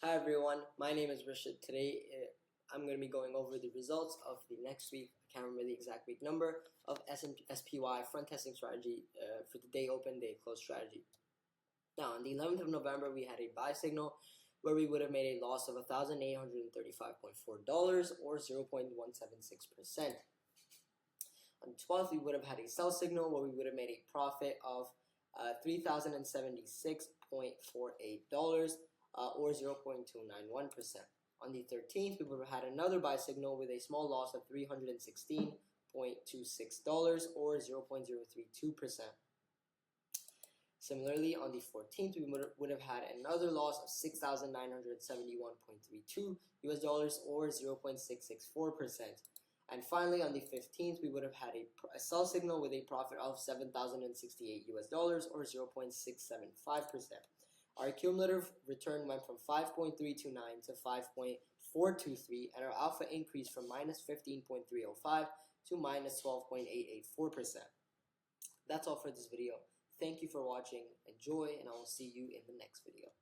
Hi everyone, my name is Rashid. Today I'm going to be going over the results of the next week, I can't remember the exact week number, of SPY front testing strategy for the day open, day close strategy. Now on the 11th of November we had a buy signal where we would have made a loss of $1,835.4 or 0.176%. On the 12th we would have had a sell signal where we would have made a profit of $3,076.48 or 0.291%. On the 13th, we would have had another buy signal with a small loss of $316.26 or 0.032%. Similarly, on the 14th, we would have had another loss of $6,971.32 US or 0.664%. And finally, on the 15th, we would have had a sell signal with a profit of $7,068 US or 0.675%. Our cumulative return went from 5.329 to 5.423, and our alpha increased from minus 15.305 to minus 12.884%. That's all for this video. Thank you for watching. Enjoy, and I will see you in the next video.